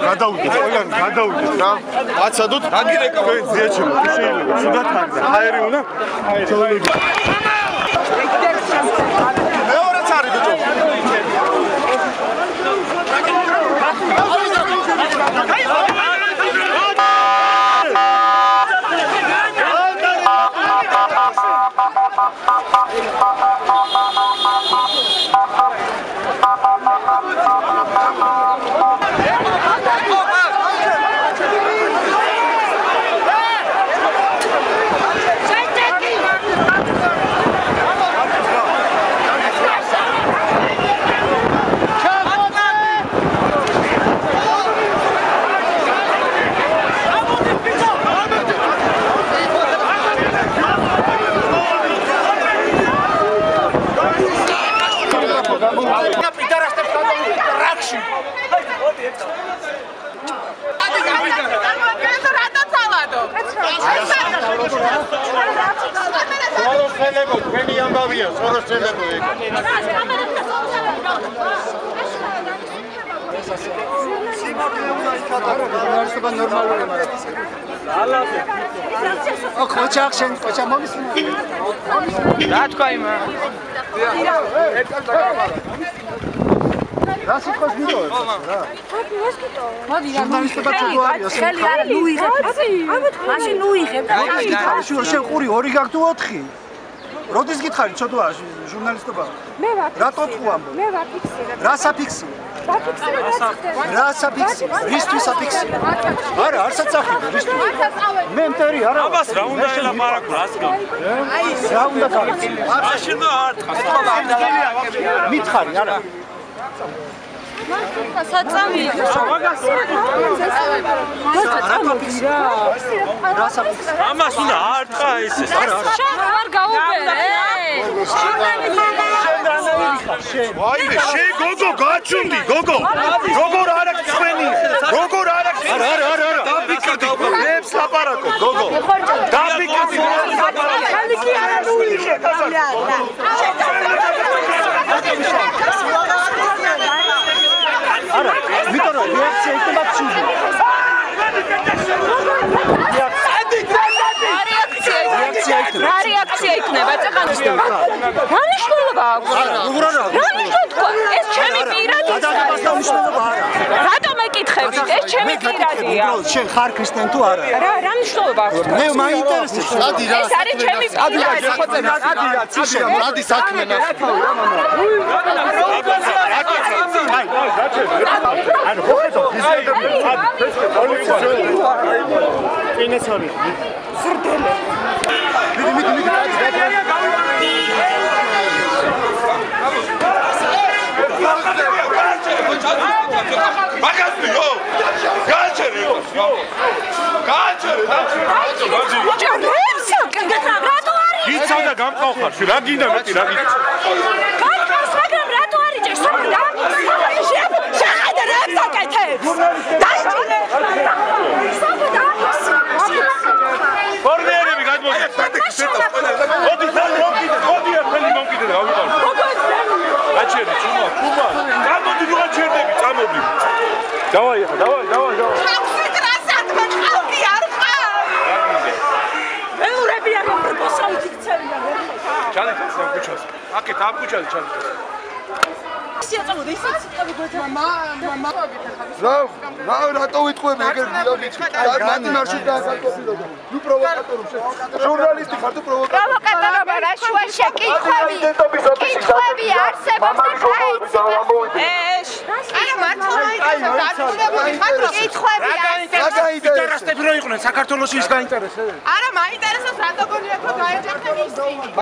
გადავიდეთ, ყველანი გადავიდეთ რა. აცადოთ, აგირეკა ზიაჩემო, შეიძლება. სუდათ არის. ჰაერი უნდა? ჰაერი. მეორეც არის ბიჭო. როდის გითხარი ცოტა ჟურნალისტობა? მე ვარ. რატო თქვა ამბობ? მე ვარ ფიქსირე. რა საფიქსი? რა საფიქსი? რისთვის საფიქსი? არა, არ საწახიდო, რისთვის? მე მტერი არა. აბას რა უნდა ელაპარაკო, რას გამ? აი, რა უნდა გავიცი? მაშინ და არ თხას. მითხარი, არა. საწამი. ამას უნდა არ თხა ისე. არ გაუბერე. ვაიმე, შე გოგო გაჩუნდი, გოგო. როგორ არ აქვს ხვენი? როგორ არ აქვს? არა. დაბიკრდი. მეებს ლაპარაკო, გოგო. დაბიკრდი. ხალი კი არა ნუიხე. არა, ვიტორო, რეაქცია იქნება ცუდი. რა რეაქცია იქნება? წახანშტობა. რა მნიშვნელობა აქვს? არა, როგორ არა? რა მნიშვნელობა? ეს ჩემი პირადი. გადაგებას და მნიშვნელობა არა. რატომ ეკითხებით? ეს ჩემი პირადია. შენ ხარ ქრისტიანი თუ არა? რა მნიშვნელობა აქვს? მე მაინტერესებს. ადი რა. ეს არის ჩემი პირადი. ადი რა, ციშე, ადი საქმე ნახე. აი, ანუ ხოთო, ისედები. პოლიცია. ინეს არის. სრდელე. მიდი. მაგასიო. გაჩერე. რატო არის? გიცავდა გამყავხარ, რა გინდა მეტი რა გინდა? გაჩერს, მაგრამ რატო არის ჭერს? შეხედე რა აკეთებს? დაიჭირე. ორნერები გადმოდი. მოდი ახალი მომკიდე და ავიყავ. გაჩერდი, ჩუმა. გამოდი ნუ გაჩერდები, წამოდი. დავაი. ხალხი ხალხი არ ყავს. მეურები არ პროფესორი იქცევია ვერ ხარ. ჩალიქეს ამ ქუჩას. აკეთ ამ ქუჩაზე ჩალიქეს. სიაწამოდ ისიც მამა რა რატო ვიტყვები ეგერ გიოგიჩი მათი მარშრუტი დაასაკოფილო ნუ პროვოკატორო ჟურნალისტი ხარ თუ პროვოკატორობა რა შუა შეკითხვები არსებობს და ეს არა მართლა დაწყობილი ხარ კითხვები არასტები რო იყვნენ საქართველოში ის გაინტერესებს არა მაინტერესებს რატო გონია თუ გაეჯახდნენ ისინი